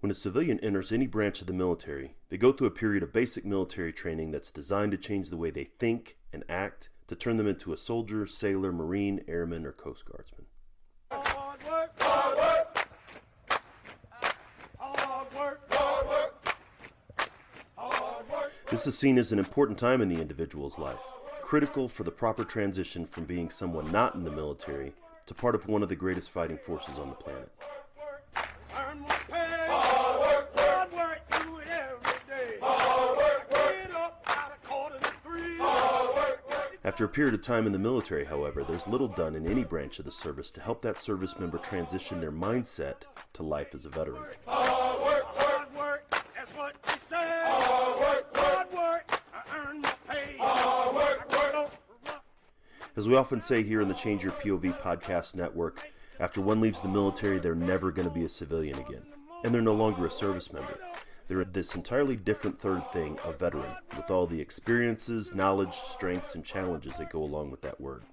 When a civilian enters any branch of the military, they go through a period of basic military training that's designed to change the way they think and act to turn them into a soldier, sailor, Marine, airman, or Coast Guardsman. Hard work, hard work. Hard work, hard work. Hard work. This is seen as an important time in the individual's life, critical for the proper transition from being someone not in the military to part of one of the greatest fighting forces on the planet. Earn my pay. Hard work, do it every day. Get up out of 2:45. After a period of time in the military, however, there's little done in any branch of the service to help that service member transition their mindset to life as a veteran. Hard work, that's what they say. Hard work, I earn my pay. As we often say here in the Change Your POV podcast network, after one leaves the military, they're never going to be a civilian again. And they're no longer a service member. They're this entirely different third thing, a veteran, with all the experiences, knowledge, strengths, and challenges that go along with that word.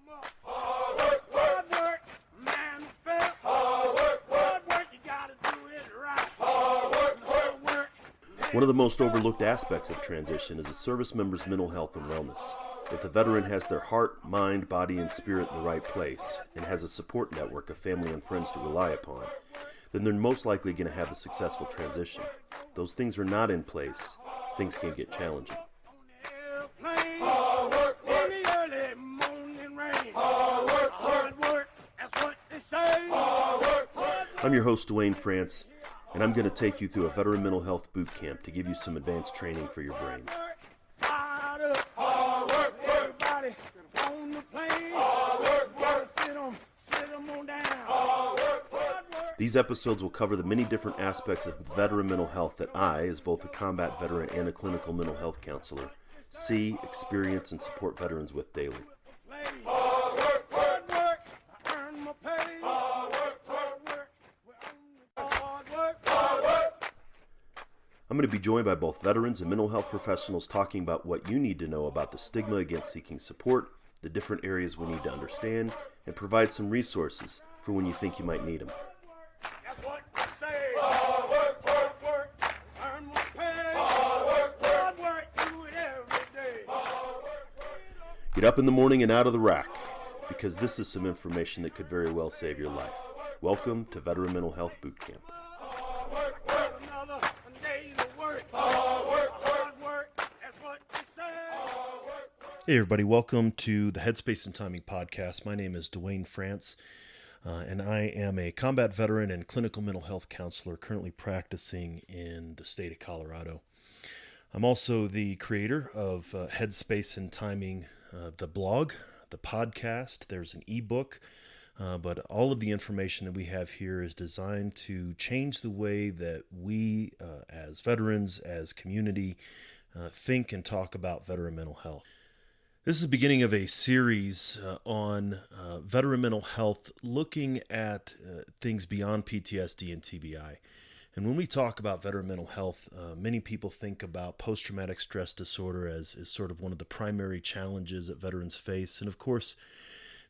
Hard work, manifest. Hard work, you gotta do it right. Hard work. One of the most overlooked aspects of transition is a service member's mental health and wellness. If the veteran has their heart, mind, body, and spirit in the right place, and has a support network of family and friends to rely upon, then they're most likely going to have a successful transition. If those things are not in place, things can get challenging. Airplane. Hard work, in the early morning rain. Hard work, that's what they say. Hard work. I'm your host, Duane France, and I'm going to take you through a veteran mental health boot camp to give you some advanced training for your brain. Fired up. Hard work, everybody on the plane. Hard work, sit 'em on down. Hard work. These episodes will cover the many different aspects of veteran mental health that I, as both a combat veteran and a clinical mental health counselor, see, experience, and support veterans with daily. Hard work, I earn my pay. Hard work, hard work. I'm going to be joined by both veterans and mental health professionals talking about what you need to know about the stigma against seeking support, the different areas we need to understand, and provide some resources for when you think you might need them. That's what I say. Hard work, earn my pay. Hard work, do it every day. Get up in the morning and out of the rack, because this is some information that could very well save your life. Welcome to Veteran Mental Health Boot Camp. Another day to work. Hard work, that's what they say. Hey everybody, welcome to the Headspace and Timing podcast. My name is Duane France, and I am a combat veteran and clinical mental health counselor currently practicing in the state of Colorado. I'm also the creator of Headspace and Timing, the blog, the podcast. There's an ebook, but all of the information that we have here is designed to change the way that we, as veterans, as community, think and talk about veteran mental health. This is the beginning of a series on veteran mental health, looking at things beyond PTSD and TBI. And when we talk about veteran mental health, many people think about post-traumatic stress disorder as sort of one of the primary challenges that veterans face. And of course,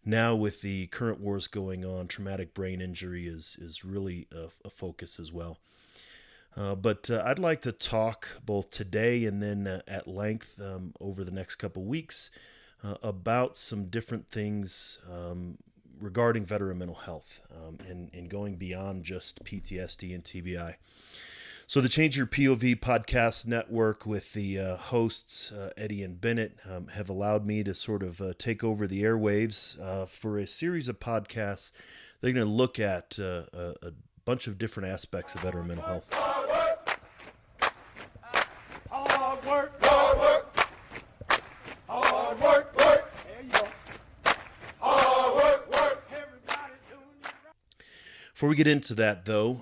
now with the current wars going on, traumatic brain injury is really a focus as well. But I'd like to talk both today and then at length over the next couple weeks about some different things regarding veteran mental health and going beyond just PTSD and TBI. So the Change Your POV podcast network with the hosts Eddie and Bennett have allowed me to sort of take over the airwaves for a series of podcasts. They're going to look at a bunch of different aspects of veteran mental health. Hard work, hard work. Hard work, work. There you go. Hard work. Everybody doing it right. Before we get into that, though,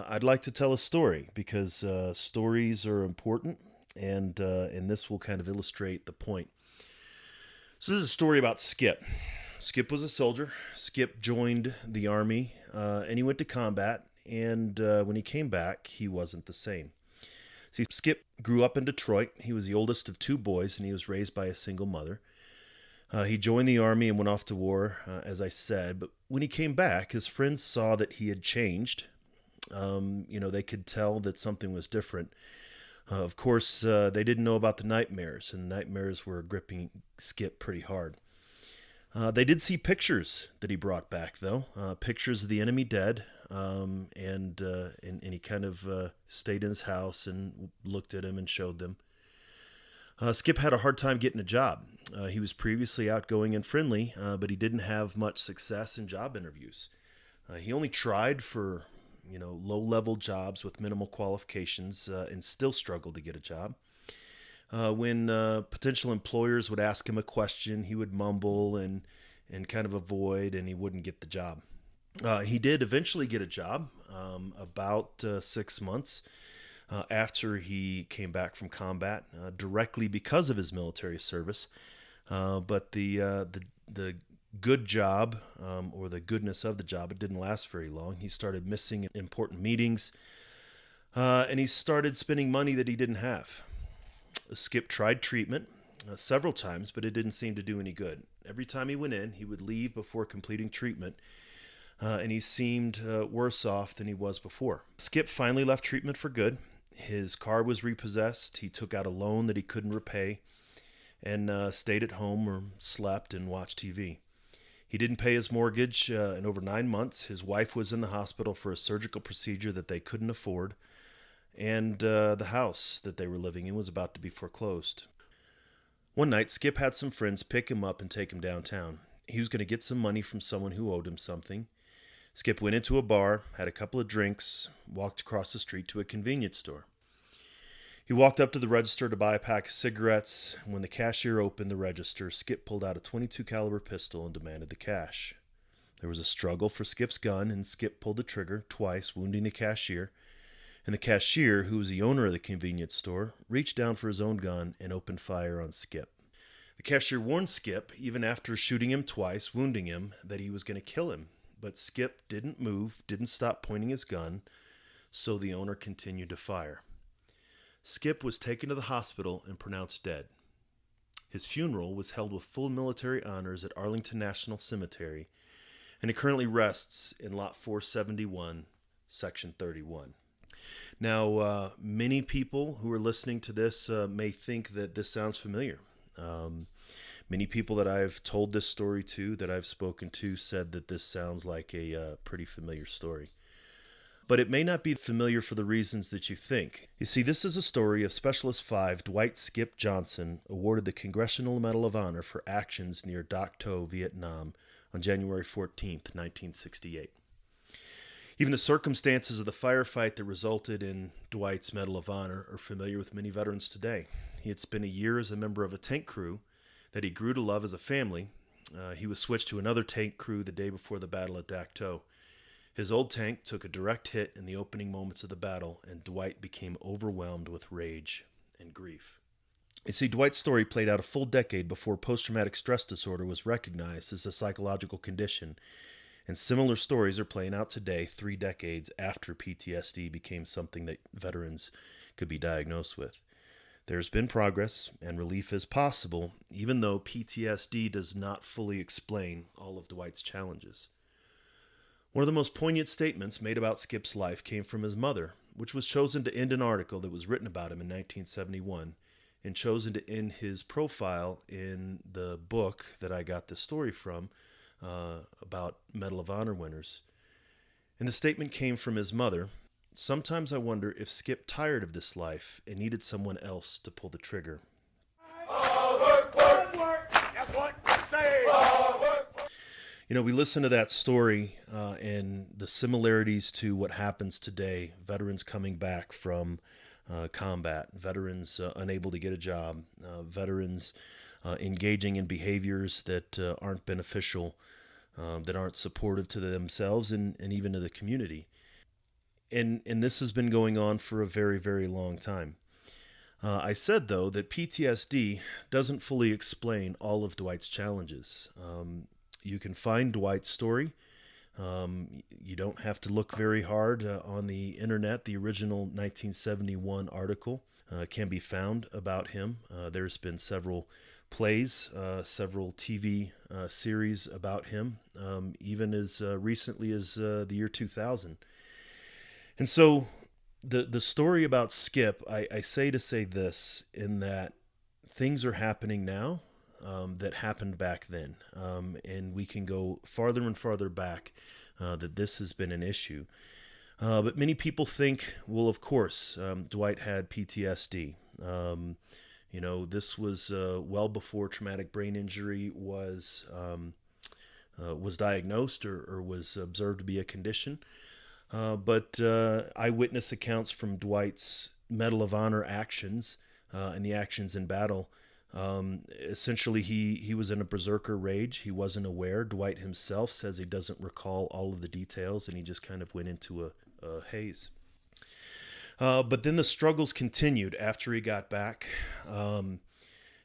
I'd like to tell a story because stories are important, and this will kind of illustrate the point. So this is a story about Skip. Skip was a soldier. Skip joined the Army, and he went to combat, and when he came back, he wasn't the same. See, Skip grew up in Detroit. He was the oldest of two boys, and he was raised by a single mother. He joined the Army and went off to war, as I said, but when he came back, his friends saw that he had changed, They could tell that something was different. Of course, they didn't know about the nightmares, and nightmares were gripping Skip pretty hard. They did see pictures that he brought back, though, pictures of the enemy dead, and he kind of stayed in his house and looked at him and showed them. Skip had a hard time getting a job. He was previously outgoing and friendly, but he didn't have much success in job interviews. He only tried for, low-level jobs with minimal qualifications and still struggled to get a job. When potential employers would ask him a question, he would mumble and kind of avoid, and he wouldn't get the job. He did eventually get a job about 6 months after he came back from combat, directly because of his military service. But the good job, or the goodness of the job, it didn't last very long. He started missing important meetings, and he started spending money that he didn't have. Skip tried treatment several times, but it didn't seem to do any good. Every time he went in, he would leave before completing treatment, and he seemed worse off than he was before. Skip finally left treatment for good. His car was repossessed. He took out a loan that he couldn't repay and stayed at home or slept and watched TV. He didn't pay his mortgage in over 9 months. His wife was in the hospital for a surgical procedure that they couldn't afford, and the house that they were living in was about to be foreclosed. One night, Skip had some friends pick him up and take him downtown. He was going to get some money from someone who owed him something. Skip went into a bar, had a couple of drinks, walked across the street to a convenience store. He walked up to the register to buy a pack of cigarettes. When the cashier opened the register, Skip pulled out a .22 caliber pistol and demanded the cash. There was a struggle for Skip's gun, and Skip pulled the trigger twice, wounding the cashier. And the cashier, who was the owner of the convenience store, reached down for his own gun and opened fire on Skip. The cashier warned Skip, even after shooting him twice, wounding him, that he was going to kill him. But Skip didn't move, didn't stop pointing his gun, so the owner continued to fire. Skip was taken to the hospital and pronounced dead. His funeral was held with full military honors at Arlington National Cemetery, and it currently rests in Lot 471, Section 31. Now, many people who are listening to this may think that this sounds familiar. Many people that I've told this story to, that I've spoken to, said that this sounds like a pretty familiar story. But it may not be familiar for the reasons that you think. You see, this is a story of Specialist 5 Dwight Skip Johnson, awarded the Congressional Medal of Honor for actions near Dak To, Vietnam, on January 14th, 1968. Even the circumstances of the firefight that resulted in Dwight's Medal of Honor are familiar with many veterans today. He had spent a year as a member of a tank crew that he grew to love as a family. He was switched to another tank crew the day before the battle at Dak To. His old tank took a direct hit in the opening moments of the battle, and Dwight became overwhelmed with rage and grief. You see, Dwight's story played out a full decade before post-traumatic stress disorder was recognized as a psychological condition, and similar stories are playing out today, 3 decades after PTSD became something that veterans could be diagnosed with. There's been progress, and relief is possible, even though PTSD does not fully explain all of Dwight's challenges. One of the most poignant statements made about Skip's life came from his mother, which was chosen to end an article that was written about him in 1971, and chosen to end his profile in the book that I got this story from, about Medal of Honor winners. And the statement came from his mother. Sometimes I wonder if Skip tired of this life and needed someone else to pull the trigger. Work, work, work. That's what I say. Work. We listen to that story and the similarities to what happens today. Veterans coming back from combat, veterans unable to get a job, veterans engaging in behaviors that aren't beneficial, that aren't supportive to themselves and even to the community. And this has been going on for a very, very long time. I said, though, that PTSD doesn't fully explain all of Dwight's challenges. You can find Dwight's story. You don't have to look very hard on the internet. The original 1971 article can be found about him. There's been several plays, several TV series about him, even as recently as the year 2000. And so the story about Skip, I say to say this, in that things are happening now that happened back then. And we can go farther and farther back that this has been an issue. But many people think, well, of course, Dwight had PTSD. This was well before traumatic brain injury was diagnosed or was observed to be a condition. But eyewitness accounts from Dwight's Medal of Honor actions and the actions in battle. Essentially, he was in a berserker rage. He wasn't aware. Dwight himself says he doesn't recall all of the details, and he just kind of went into a haze. But then the struggles continued after he got back.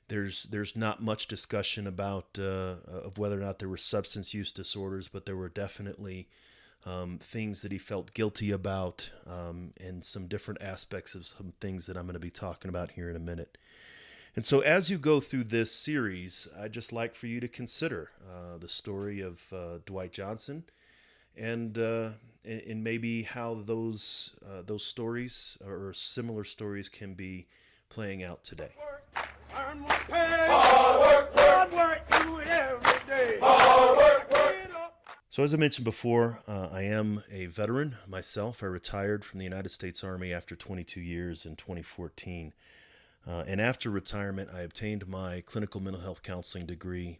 There's not much discussion about of whether or not there were substance use disorders, but there were definitely things that he felt guilty about, and some different aspects of some things that I'm going to be talking about here in a minute. And so as you go through this series, I'd just like for you to consider the story of Dwight Johnson, and maybe how those stories or similar stories can be playing out today. Earn one pay. Hard work, do it every day. Hard work. Get up. So as I mentioned before, I am a veteran myself. I retired from the United States Army after 22 years in 2014. And after retirement, I obtained my clinical mental health counseling degree,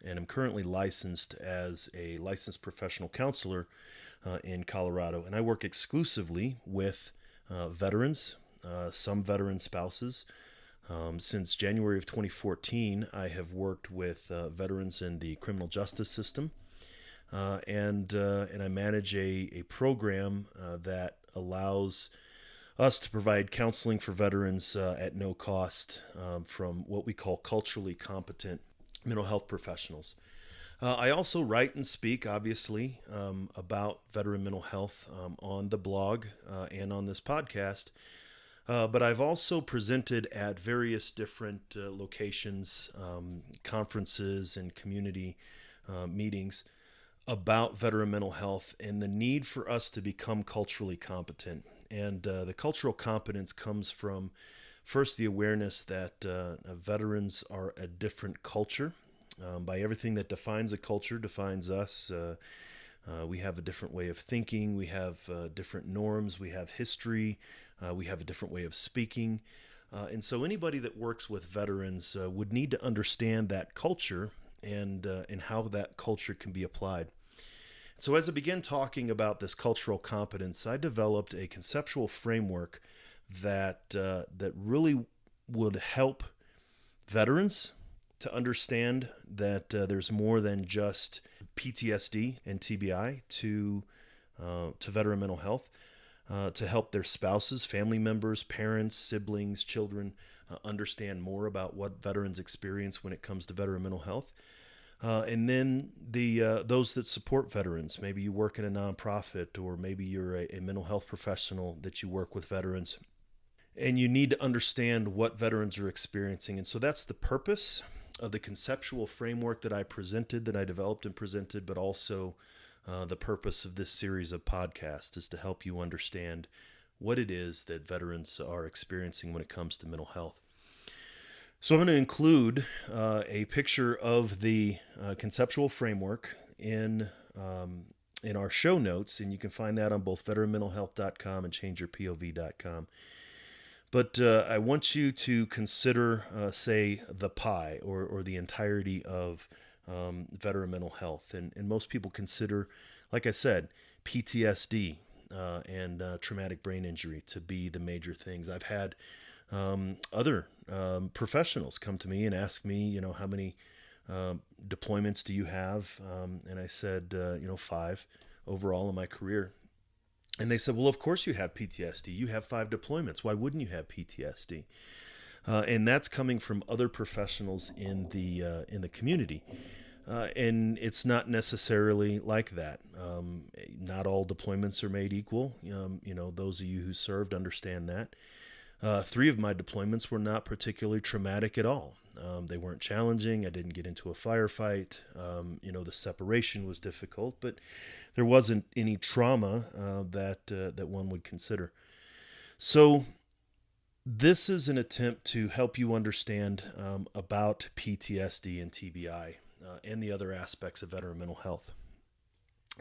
and I'm currently licensed as a licensed professional counselor in Colorado. And I work exclusively with veterans, some veteran spouses. Since January of 2014, I have worked with veterans in the criminal justice system, and I manage a program that allows us to provide counseling for veterans at no cost from what we call culturally competent mental health professionals. I also write and speak, obviously, about veteran mental health on the blog and on this podcast. But I've also presented at various different locations, conferences, and community meetings about veteran mental health and the need for us to become culturally competent. And the cultural competence comes from, first, the awareness that veterans are a different culture. By everything that defines a culture, defines us. We have a different way of thinking. We have different norms. We have history. We have a different way of speaking. And so anybody that works with veterans would need to understand that culture and how that culture can be applied. So as I began talking about this cultural competence, I developed a conceptual framework that really would help veterans to understand that there's more than just PTSD and TBI to veteran mental health, to help their spouses, family members, parents, siblings, children understand more about what veterans experience when it comes to veteran mental health. And then those that support veterans, maybe you work in a nonprofit, or maybe you're a mental health professional that you work with veterans, and you need to understand what veterans are experiencing. And so that's the purpose of the conceptual framework that I developed and presented, but also the purpose of this series of podcasts is to help you understand what it is that veterans are experiencing when it comes to mental health. So I'm going to include a picture of the conceptual framework in our show notes, and you can find that on both veteranmentalhealth.com and changeyourpov.com. But I want you to consider, say, the pie or the entirety of veteran mental health. And most people consider, like I said, PTSD and traumatic brain injury to be the major things. I've had other professionals come to me and ask me, how many deployments do you have? And I said, 5 overall in my career. And they said, well, of course you have PTSD. You have 5 deployments. Why wouldn't you have PTSD? And that's coming from other professionals in the community. And it's not necessarily like that. Not all deployments are made equal. Those of you who served understand that. 3 of my deployments were not particularly traumatic at all. They weren't challenging. I didn't get into a firefight. The separation was difficult, but there wasn't any trauma that one would consider. So this is an attempt to help you understand about PTSD and TBI and the other aspects of veteran mental health.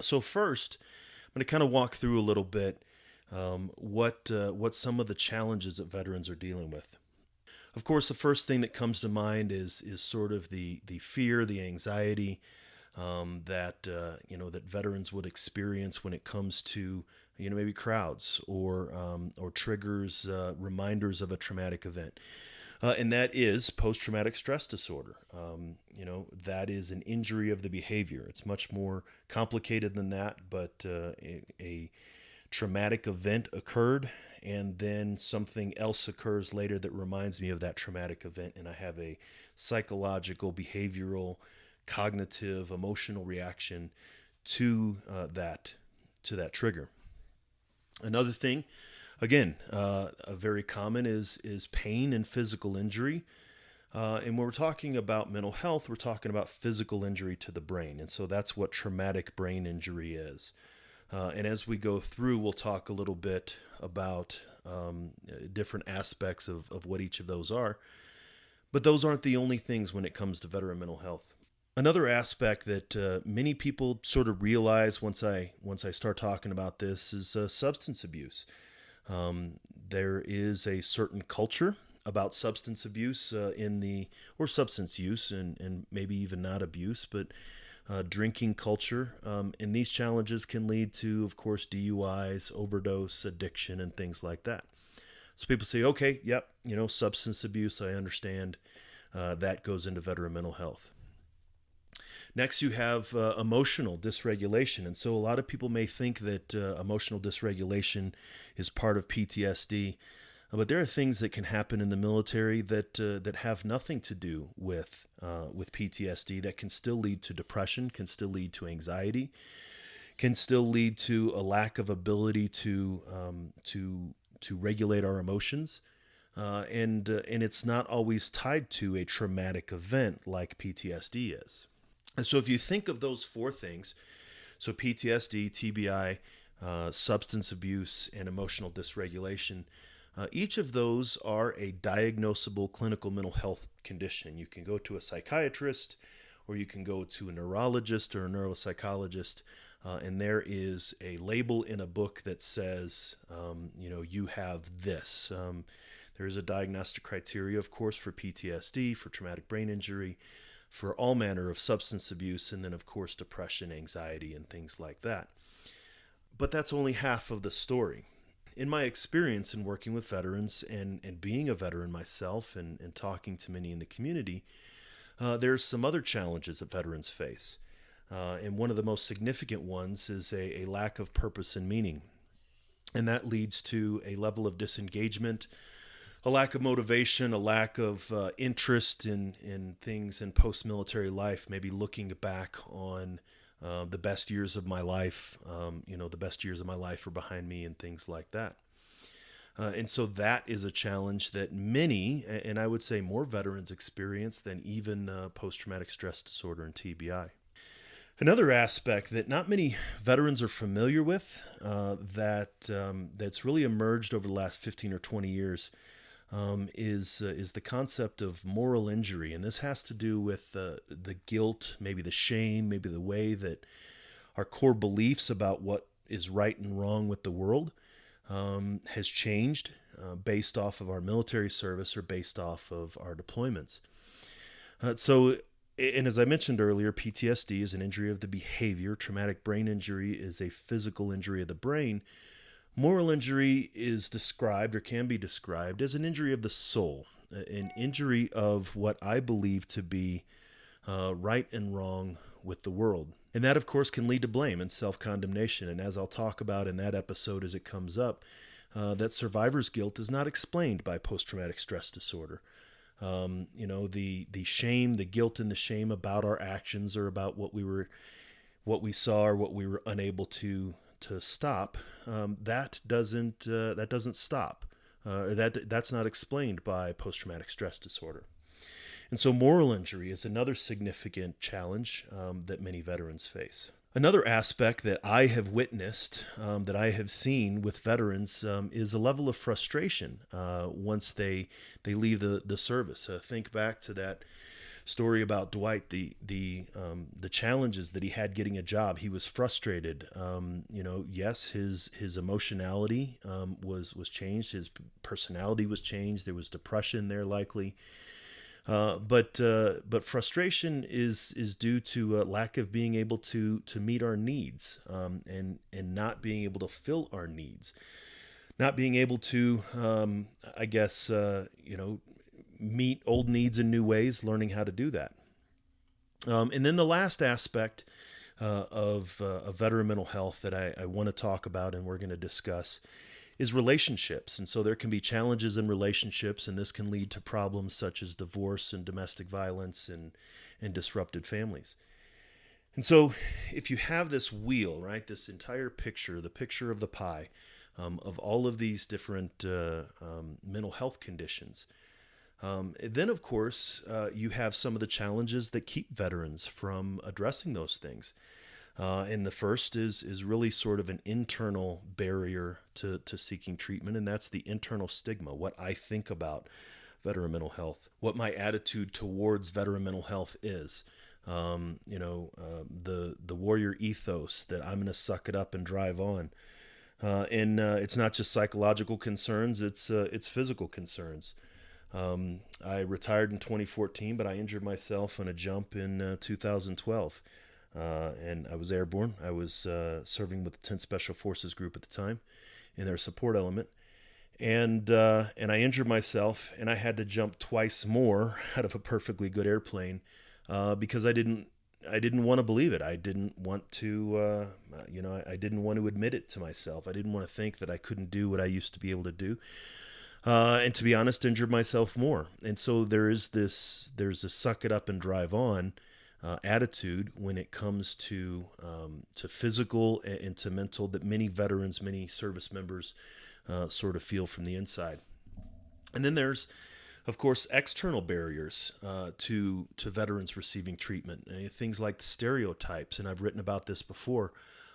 So first, I'm going to kind of walk through a little bit what some of the challenges that veterans are dealing with. Of course, the first thing that comes to mind is sort of the fear, the anxiety that veterans would experience when it comes to maybe crowds or triggers reminders of a traumatic event. And that is post-traumatic stress disorder. That is an injury of the behavior. It's much more complicated than that, but a traumatic event occurred, and then something else occurs later that reminds me of that traumatic event, and I have a psychological, behavioral, cognitive, emotional reaction to that trigger. Another thing, again, a very common is pain and physical injury. And when we're talking about mental health, we're talking about physical injury to the brain. And so that's what traumatic brain injury is. And as we go through, we'll talk a little bit about different aspects of what each of those are. But those aren't the only things when it comes to veteran mental health. Another aspect that many people sort of realize once I start talking about this is substance abuse. There is a certain culture about substance abuse or substance use and maybe even not abuse, but drinking culture. And these challenges can lead to, of course, DUIs, overdose, addiction, and things like that. So people say, okay, yep, substance abuse, I understand. That goes into veteran mental health. Next, you have emotional dysregulation. And so a lot of people may think that emotional dysregulation is part of PTSD. But there are things that can happen in the military that have nothing to do with PTSD that can still lead to depression, can still lead to anxiety, can still lead to a lack of ability to regulate our emotions, and it's not always tied to a traumatic event like PTSD is. And so if you think of those four things, so PTSD, TBI, substance abuse, and emotional dysregulation, each of those are a diagnosable clinical mental health condition. You can go to a psychiatrist, or you can go to a neurologist or a neuropsychologist, and there is a label in a book that says, you have this. There is a diagnostic criteria, of course, for PTSD, for traumatic brain injury, for all manner of substance abuse, and then, of course, depression, anxiety, and things like that. But that's only half of the story. In my experience in working with veterans and being a veteran myself and talking to many in the community, there's some other challenges that veterans face. And one of the most significant ones is a lack of purpose and meaning. And that leads to a level of disengagement, a lack of motivation, a lack of interest in things in post-military life, maybe looking back on the best years of my life, the best years of my life are behind me and things like that. And so that is a challenge that many, and I would say more veterans experience than even post-traumatic stress disorder and TBI. Another aspect that not many veterans are familiar with that's really emerged over the last 15 or 20 years is the concept of moral injury. And this has to do with the guilt, maybe the shame, maybe the way that our core beliefs about what is right and wrong with the world has changed based off of our military service or based off of our deployments. And as I mentioned earlier, PTSD is an injury of the behavior. Traumatic brain injury is a physical injury of the brain. Moral injury is described or can be described as an injury of the soul, an injury of what I believe to be right and wrong with the world. And that, of course, can lead to blame and self-condemnation. And as I'll talk about in that episode as it comes up, that survivor's guilt is not explained by post-traumatic stress disorder. The shame, the guilt and the shame about our actions or about what we saw or what we were unable to stop, that doesn't stop. That's not explained by post-traumatic stress disorder. And so moral injury is another significant challenge that many veterans face. Another aspect that I have witnessed, that I have seen with veterans, is a level of frustration once they leave the service. Think back to that story about Dwight, the challenges that he had getting a job. He was frustrated. Yes, his emotionality was changed. His personality was changed. There was depression there, likely. But frustration is due to a lack of being able to meet our needs, and not being able to fill our needs, not being able to, I guess, meet old needs in new ways, learning how to do that. And then the last aspect of veteran mental health that I want to talk about and we're going to discuss is relationships. And so there can be challenges in relationships, and this can lead to problems such as divorce and domestic violence and disrupted families. And so if you have this wheel, right, this entire picture, the picture of the pie, of all of these different mental health conditions, then of course you have some of the challenges that keep veterans from addressing those things. And the first is really sort of an internal barrier to seeking treatment, and that's the internal stigma, what I think about veteran mental health, what my attitude towards veteran mental health is. The warrior ethos that I'm going to suck it up and drive on. And it's not just psychological concerns, it's physical concerns. I retired in 2014, but I injured myself on a jump in 2012. And I was airborne. I was serving with the 10th Special Forces Group at the time in their support element. And I injured myself, and I had to jump twice more out of a perfectly good airplane because I didn't want to believe it. I didn't want to, I didn't want to admit it to myself. I didn't want to think that I couldn't do what I used to be able to do. And to be honest, injured myself more. And so there's a suck it up and drive on attitude when it comes to physical and to mental that many veterans, many service members sort of feel from the inside. And then there's, of course, external barriers to veterans receiving treatment. Things like stereotypes, and I've written about this before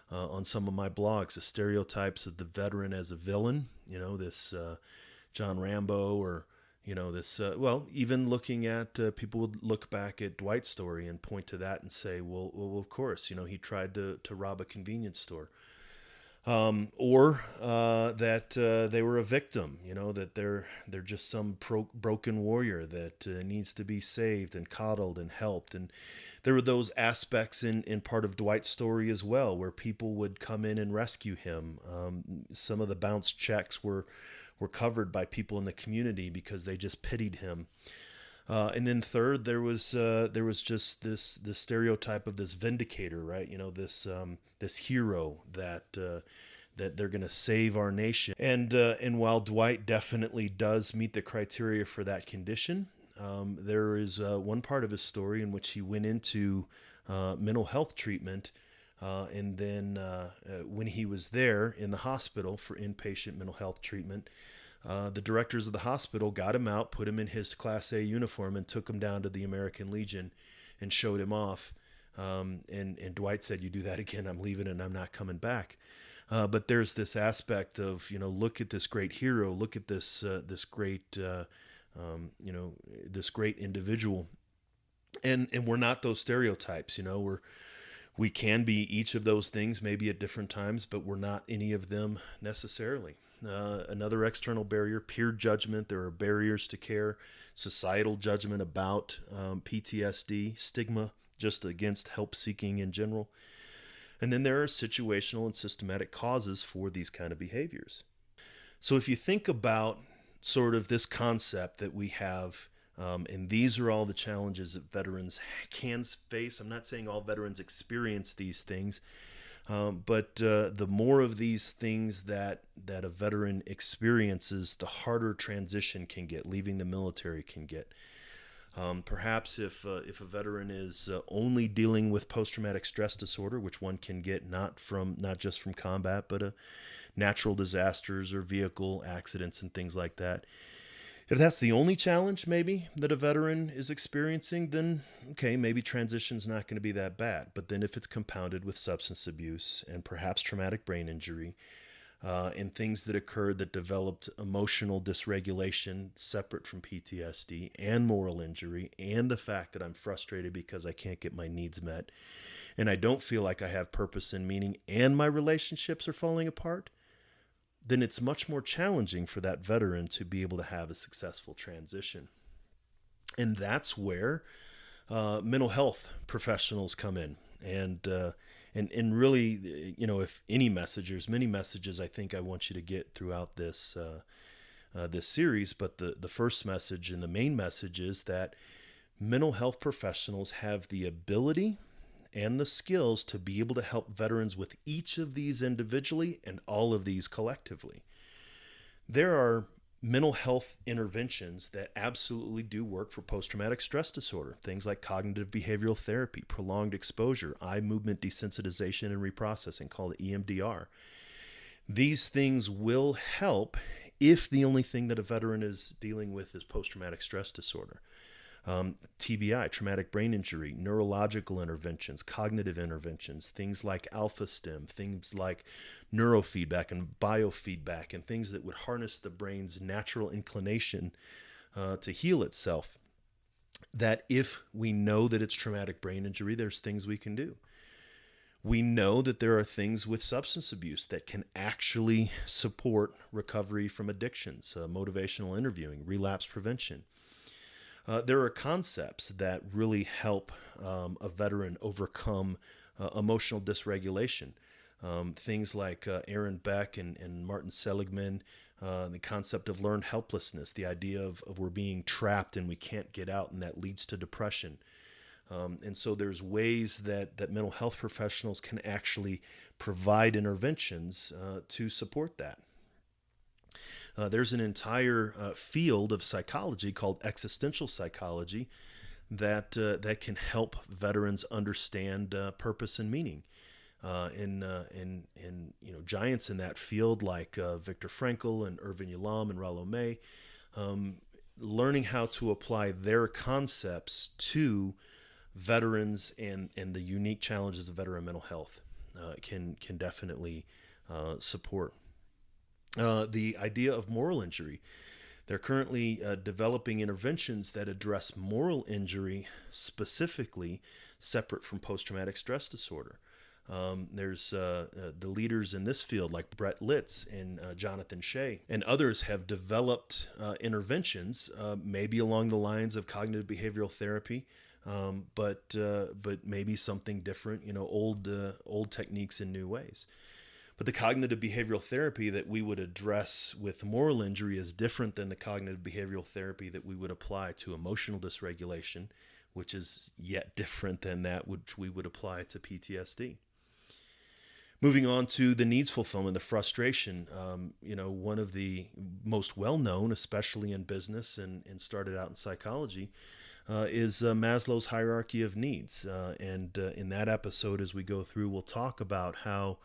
on some of my blogs, the stereotypes of the veteran as a villain, this John Rambo, or this, even looking at, people would look back at Dwight's story and point to that and say, well, of course, he tried to rob a convenience store. Or that they were a victim, that they're just some broken warrior that needs to be saved and coddled and helped. And there were those aspects in part of Dwight's story as well, where people would come in and rescue him. Some of the bounce checks were covered by people in the community because they just pitied him. And then third, there was just this stereotype of this vindicator, right? This hero that they're going to save our nation. And while Dwight definitely does meet the criteria for that condition, there is one part of his story in which he went into mental health treatment. And then when he was there in the hospital for inpatient mental health treatment, the directors of the hospital got him out, put him in his Class A uniform, and took him down to the American Legion and showed him off. And Dwight said, "You do that again, I'm leaving and I'm not coming back." But there's this aspect of, look at this great hero, look at this great individual, and we're not those stereotypes. We can be each of those things, maybe at different times, but we're not any of them necessarily. Another external barrier, peer judgment. There are barriers to care, societal judgment about PTSD, stigma just against help seeking in general. And then there are situational and systematic causes for these kind of behaviors. So if you think about sort of this concept that we have, and these are all the challenges that veterans can face. I'm not saying all veterans experience these things, but the more of these things that a veteran experiences, the harder transition can get, leaving the military can get. Perhaps if a veteran is only dealing with post-traumatic stress disorder, which one can get not just from combat, but natural disasters or vehicle accidents and things like that, If that's the only challenge maybe that a veteran is experiencing, then okay, maybe transition's not going to be that bad. But then if it's compounded with substance abuse and perhaps traumatic brain injury, and things that occurred that developed emotional dysregulation separate from PTSD and moral injury, and the fact that I'm frustrated because I can't get my needs met, and I don't feel like I have purpose and meaning, and my relationships are falling apart, then it's much more challenging for that veteran to be able to have a successful transition. And that's where mental health professionals come in. And really, if any message, there's many messages I think I want you to get throughout this series. But the first message and the main message is that mental health professionals have the ability and the skills to be able to help veterans with each of these individually and all of these collectively. There are mental health interventions that absolutely do work for post-traumatic stress disorder. Things like cognitive behavioral therapy, prolonged exposure, eye movement desensitization and reprocessing, called EMDR. These things will help if the only thing that a veteran is dealing with is post-traumatic stress disorder. TBI, traumatic brain injury, neurological interventions, cognitive interventions, things like alpha stim, things like neurofeedback and biofeedback, and things that would harness the brain's natural inclination to heal itself. That if we know that it's traumatic brain injury, there's things we can do. We know that there are things with substance abuse that can actually support recovery from addictions, motivational interviewing, relapse prevention. There are concepts that really help a veteran overcome emotional dysregulation. Things like Aaron Beck and Martin Seligman, the concept of learned helplessness, the idea of we're being trapped and we can't get out, and that leads to depression. And so there's ways that mental health professionals can actually provide interventions to support that. There's an entire field of psychology called existential psychology that can help veterans understand purpose and meaning. And giants in that field like Viktor Frankl and Irvin Yalom and Rollo May, learning how to apply their concepts to veterans and the unique challenges of veteran mental health can definitely support. The idea of moral injury. They're currently developing interventions that address moral injury specifically, separate from post-traumatic stress disorder. There's the leaders in this field like Brett Litz and Jonathan Shea and others have developed interventions, maybe along the lines of cognitive behavioral therapy, but maybe something different, old techniques in new ways. But the cognitive behavioral therapy that we would address with moral injury is different than the cognitive behavioral therapy that we would apply to emotional dysregulation, which is yet different than that which we would apply to PTSD. Moving on to the needs fulfillment, the frustration, one of the most well-known, especially in business and started out in psychology, is Maslow's hierarchy of needs. And in that episode, as we go through, we'll talk about how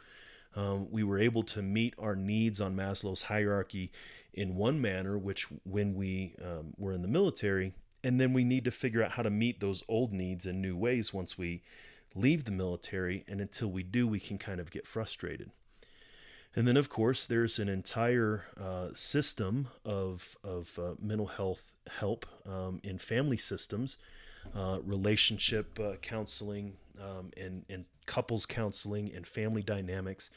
we were able to meet our needs on Maslow's hierarchy in one manner, which when we were in the military, and then we need to figure out how to meet those old needs in new ways once we leave the military, and until we do, we can kind of get frustrated. And then, of course, there's an entire system of mental health help in family systems, relationship counseling, and couples counseling and family dynamics.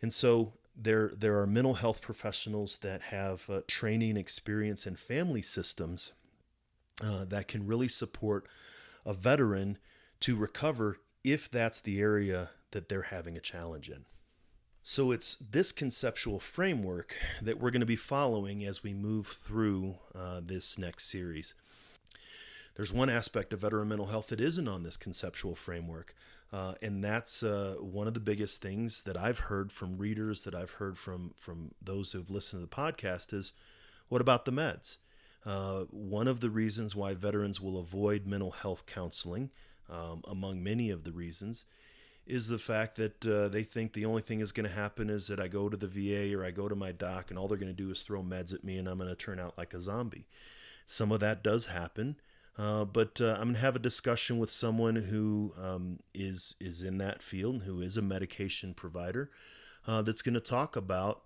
And so there are mental health professionals that have training experience in family systems that can really support a veteran to recover if that's the area that they're having a challenge in. So it's this conceptual framework that we're going to be following as we move through this next series. There's one aspect of veteran mental health that isn't on this conceptual framework, and that's one of the biggest things that I've heard from readers, that I've heard from those who've listened to the podcast is, what about the meds? One of the reasons why veterans will avoid mental health counseling, among many of the reasons, is the fact that they think the only thing is going to happen is that I go to the VA or I go to my doc and all they're going to do is throw meds at me and I'm going to turn out like a zombie. Some of that does happen, but I'm going to have a discussion with someone who is in that field and who is a medication provider that's going to talk about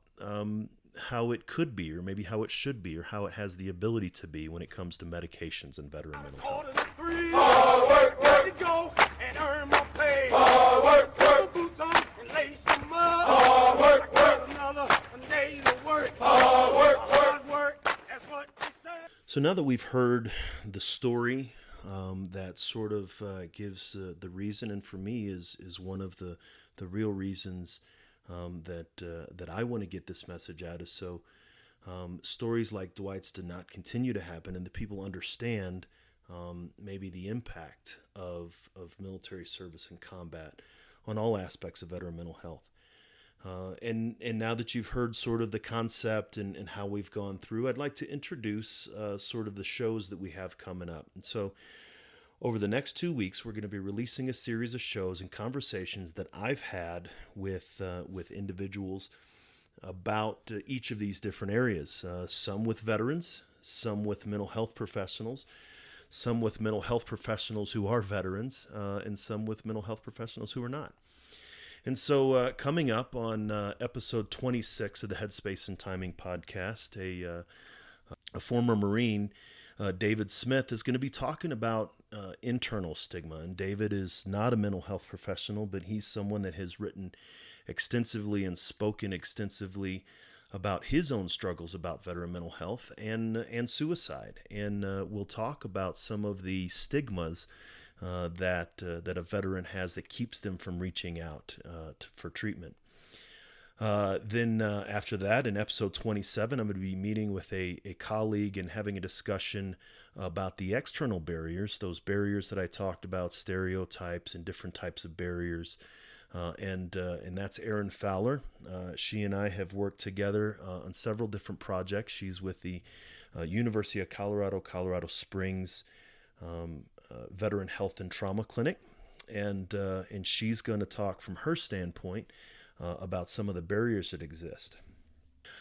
how it could be, or maybe how it should be, or how it has the ability to be when it comes to medications and veteran mental health. Quarter to three. Hard work, work. To go and earn my pay. Hard work, work. Put my boots on and lace them up. Hard work, work. Another day to work. Hard work, work. Hard work. That's what they say. So now that we've heard the story that sort of gives the reason, and for me is one of the real reasons that I want to get this message out, is so stories like Dwight's did not continue to happen, and the people understand maybe the impact of military service and combat on all aspects of veteran mental health. And now that you've heard sort of the concept and how we've gone through, I'd like to introduce sort of the shows that we have coming up. And so over the next 2 weeks, we're going to be releasing a series of shows and conversations that I've had with individuals about each of these different areas. Some with veterans, some with mental health professionals, some with mental health professionals who are veterans, and some with mental health professionals who are not. And so coming up on episode 26 of the Headspace and Timing podcast, a former Marine, David Smith, is going to be talking about internal stigma. And David is not a mental health professional, but he's someone that has written extensively and spoken extensively about his own struggles about veteran mental health and suicide. And we'll talk about some of the stigmas that a veteran has that keeps them from reaching out for treatment. Then after that, in episode 27, I'm going to be meeting with a colleague and having a discussion about the external barriers, those barriers that I talked about, stereotypes and different types of barriers. And that's Erin Fowler. She and I have worked together on several different projects. She's with the University of Colorado Springs Veteran Health and Trauma Clinic, and she's going to talk from her standpoint about some of the barriers that exist.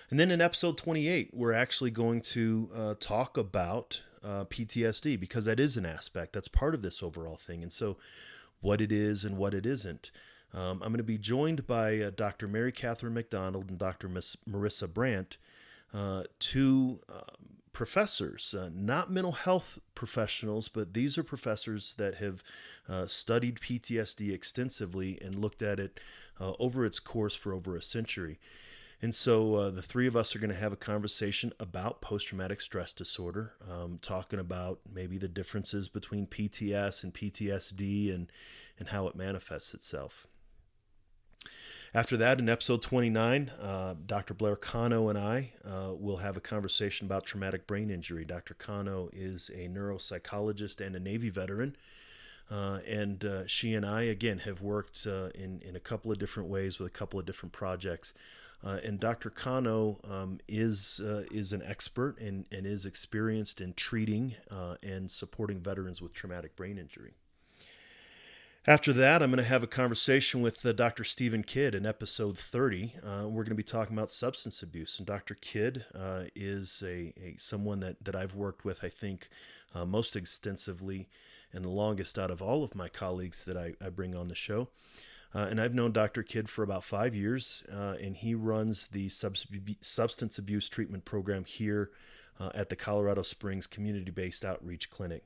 And then in episode 28, we're actually going to talk about PTSD, because that is an aspect that's part of this overall thing. And so what it is and what it isn't. I'm going to be joined by Dr. Mary Catherine McDonald and Dr. Marissa Brandt, two professors, not mental health professionals, but these are professors that have studied PTSD extensively and looked at it over its course for over a century. And so the three of us are going to have a conversation about post-traumatic stress disorder, talking about maybe the differences between PTS and PTSD and how it manifests itself. After that, in episode 29, Dr. Blair Cano and I will have a conversation about traumatic brain injury. Dr. Cano is a neuropsychologist and a Navy veteran. And she and I, again, have worked in a couple of different ways with a couple of different projects. And Dr. Cano is an expert and is experienced in treating and supporting veterans with traumatic brain injury. After that, I'm going to have a conversation with Dr. Stephen Kidd in episode 30. We're going to be talking about substance abuse. And Dr. Kidd is someone that I've worked with, I think, most extensively and the longest out of all of my colleagues that I bring on the show. And I've known Dr. Kidd for about 5 years, and he runs the substance abuse treatment program here at the Colorado Springs Community-Based Outreach Clinic.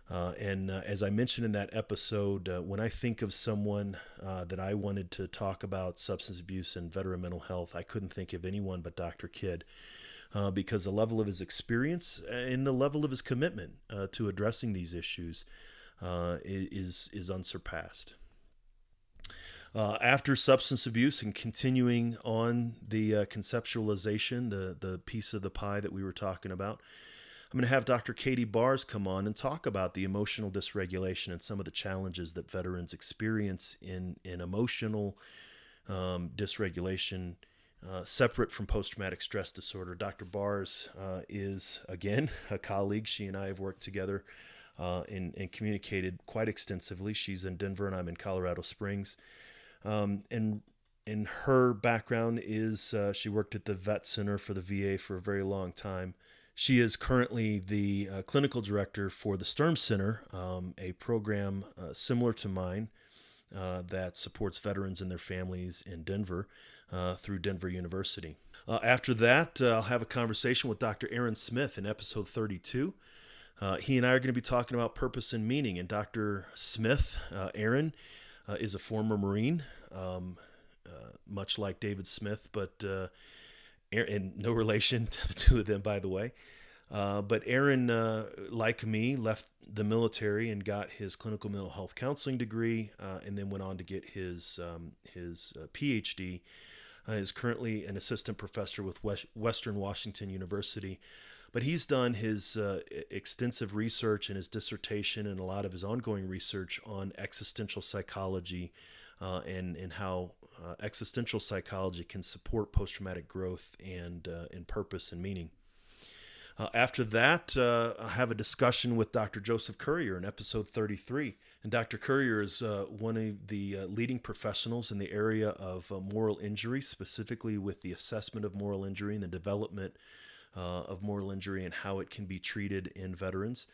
And as I mentioned in that episode, when I think of someone that I wanted to talk about substance abuse and veteran mental health, I couldn't think of anyone but Dr. Kidd, because the level of his experience and the level of his commitment to addressing these issues is unsurpassed. After substance abuse and continuing on the conceptualization, the piece of the pie that we were talking about, I'm going to have Dr. Katie Bars come on and talk about the emotional dysregulation and some of the challenges that veterans experience in emotional dysregulation separate from post-traumatic stress disorder. Dr. Bars is, again, a colleague. She and I have worked together and communicated quite extensively. She's in Denver and I'm in Colorado Springs. And her background is she worked at the vet center for the VA for a very long time. She is currently the clinical director for the Sturm Center, a program similar to mine that supports veterans and their families in Denver through Denver University. After that, I'll have a conversation with Dr. Aaron Smith in episode 32. He and I are going to be talking about purpose and meaning. And Dr. Smith, Aaron, is a former Marine, much like David Smith, but and no relation to the two of them, by the way. But Aaron, like me, left the military and got his clinical mental health counseling degree, and then went on to get his PhD. Is currently an assistant professor with Western Washington University. But he's done his extensive research and his dissertation and a lot of his ongoing research on existential psychology and how existential psychology can support post-traumatic growth and purpose and meaning. After that, I have a discussion with Dr. Joseph Currier in episode 33. And Dr. Currier is one of the leading professionals in the area of moral injury, specifically with the assessment of moral injury and the development of moral injury and how it can be treated in veterans.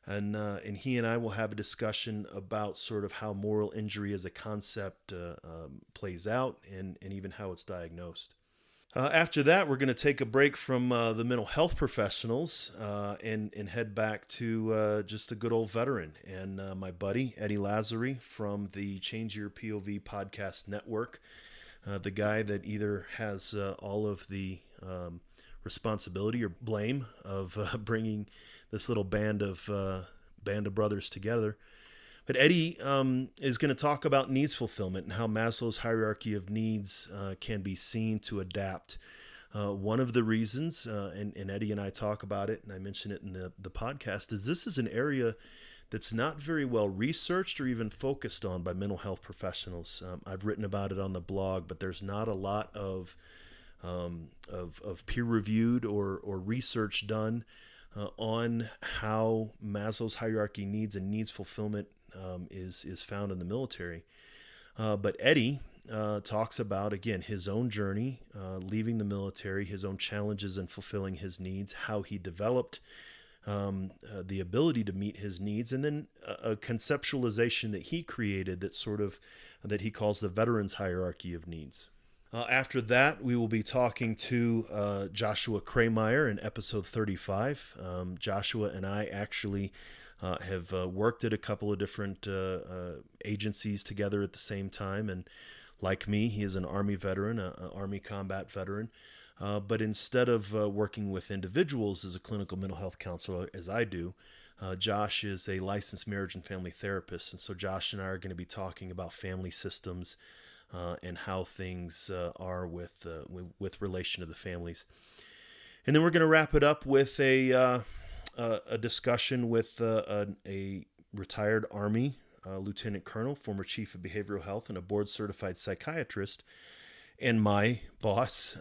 And he and I will have a discussion about sort of how moral injury as a concept plays out and even how it's diagnosed. After that, we're going to take a break from the mental health professionals and head back to just a good old veteran and my buddy, Eddie Lazary from the Change Your POV podcast network, the guy that either has all of the responsibility or blame of bringing this little band of brothers together. But Eddie is going to talk about needs fulfillment and how Maslow's hierarchy of needs can be seen to adapt. One of the reasons, and Eddie and I talk about it, and I mention it in the podcast, is this is an area that's not very well researched or even focused on by mental health professionals. I've written about it on the blog, but there's not a lot of peer-reviewed or research done on how Maslow's hierarchy needs and needs fulfillment is found in the military. But Eddie talks about, again, his own journey, leaving the military, his own challenges in fulfilling his needs, how he developed the ability to meet his needs, and then a conceptualization that he created that he calls the veterans hierarchy of needs. After that, we will be talking to Joshua Krameyer in episode 35. Joshua and I actually have worked at a couple of different agencies together at the same time. And like me, he is an Army veteran, an Army combat veteran. But instead of working with individuals as a clinical mental health counselor, as I do, Josh is a licensed marriage and family therapist. And so Josh and I are going to be talking about family systems and how things are with relation to the families. And then we're going to wrap it up with a discussion with a retired Army lieutenant colonel, former chief of behavioral health, and a board-certified psychiatrist, and my boss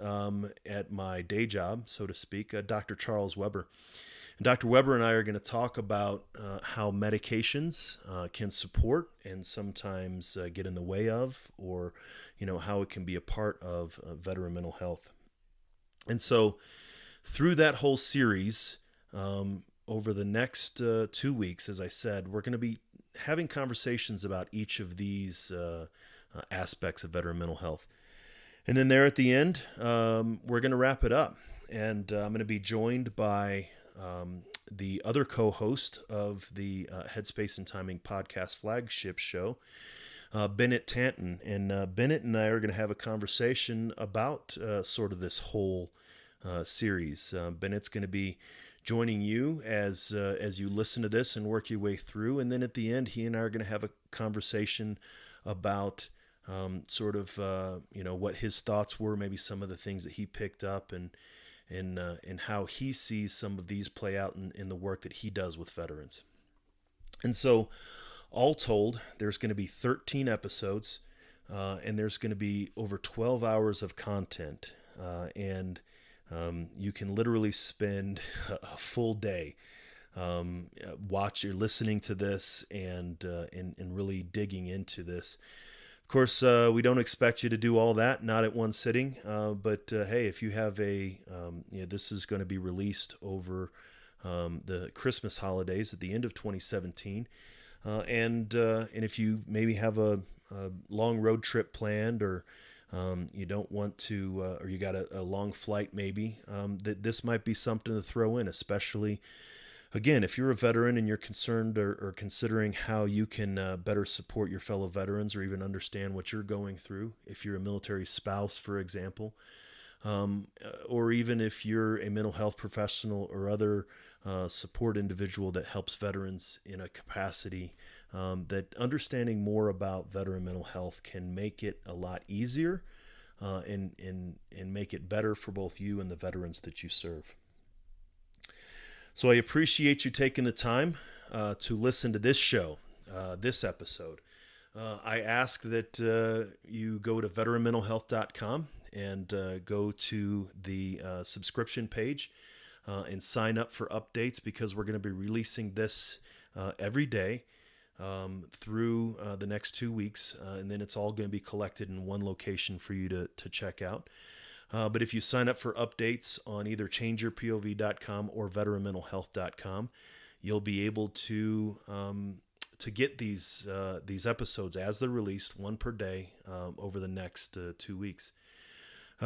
at my day job, so to speak, Dr. Charles Weber. And Dr. Weber and I are going to talk about how medications can support and sometimes get in the way of, or how it can be a part of veteran mental health. And so through that whole series, over the next 2 weeks, as I said, we're going to be having conversations about each of these aspects of veteran mental health. And then there at the end, we're going to wrap it up. And I'm going to be joined by the other co-host of the Headspace and Timing podcast flagship show, Bennett Tanton. And Bennett and I are going to have a conversation about sort of this whole series. Bennett's going to be joining you as you listen to this and work your way through. And then at the end, he and I are going to have a conversation about sort of what his thoughts were, maybe some of the things that he picked up, and how he sees some of these play out in the work that he does with veterans. And so all told, there's going to be 13 episodes, and there's going to be over 12 hours of content. And you can literally spend a full day watch or listening to this and really digging into this. Of course, we don't expect you to do all that, not at one sitting. But hey, if you have this is going to be released over the Christmas holidays at the end of 2017, and if you maybe have a long road trip planned, or you don't want to, or you got a long flight maybe, that this might be something to throw in, especially again, if you're a veteran and you're concerned or considering how you can better support your fellow veterans or even understand what you're going through, if you're a military spouse, for example, or even if you're a mental health professional or other support individual that helps veterans in a capacity, that understanding more about veteran mental health can make it a lot easier and make it better for both you and the veterans that you serve. So I appreciate you taking the time to listen to this show, this episode. I ask that you go to veteranmentalhealth.com and go to the subscription page and sign up for updates, because we're going to be releasing this every day through the next 2 weeks, and then it's all going to be collected in one location for you to check out. But if you sign up for updates on either changeyourpov.com or veteranmentalhealth.com, you'll be able to get these episodes as they're released, one per day, over the next 2 weeks.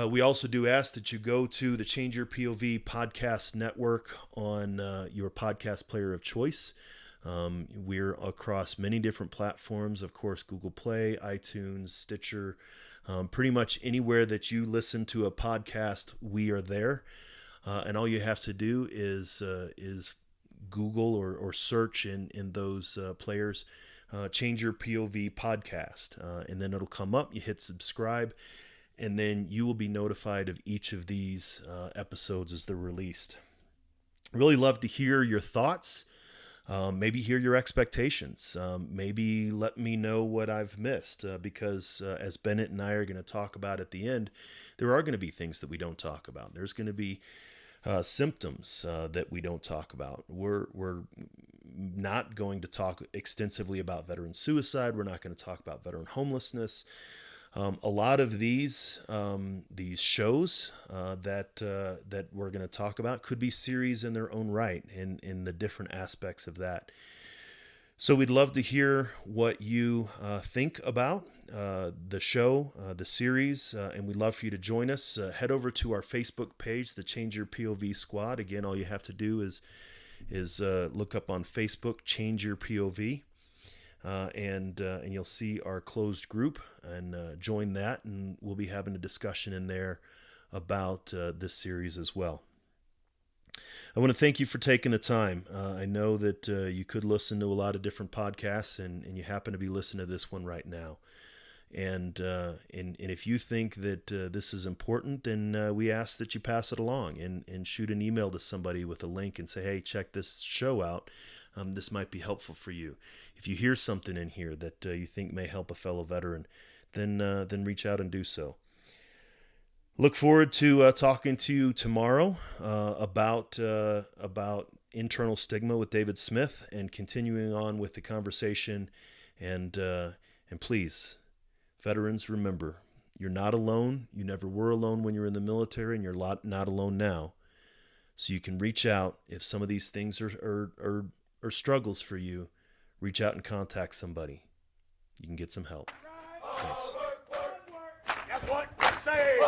We also do ask that you go to the Change Your POV podcast network on your podcast player of choice. We're across many different platforms, of course, Google Play, iTunes, Stitcher. Pretty much anywhere that you listen to a podcast, we are there. And all you have to do is Google or search in those players, Change Your POV podcast. And then it'll come up. You hit subscribe, and then you will be notified of each of these episodes as they're released. Really love to hear your thoughts. Maybe hear your expectations. Maybe let me know what I've missed, because as Bennett and I are going to talk about at the end, there are going to be things that we don't talk about. There's going to be symptoms that we don't talk about. We're not going to talk extensively about veteran suicide. We're not going to talk about veteran homelessness. A lot of these shows that we're going to talk about could be series in their own right, in the different aspects of that. So we'd love to hear what you think about the show, the series, and we'd love for you to join us. Head over to our Facebook page, the Change Your POV Squad. Again, all you have to do is look up on Facebook, Change Your POV. And you'll see our closed group, and join that, and we'll be having a discussion in there about this series as well. I want to thank you for taking the time. I know that you could listen to a lot of different podcasts, and you happen to be listening to this one right now. And if you think that this is important, then we ask that you pass it along and shoot an email to somebody with a link and say, hey, check this show out. This might be helpful for you. If you hear something in here that you think may help a fellow veteran, then reach out and do so. Look forward to talking to you tomorrow about internal stigma with David Smith, and continuing on with the conversation. And please, veterans, remember, you're not alone. You never were alone when you were in the military, and you're not alone now. So you can reach out if some of these things are struggles for you. Reach out and contact somebody. You can get some help. Thanks. That's what I say.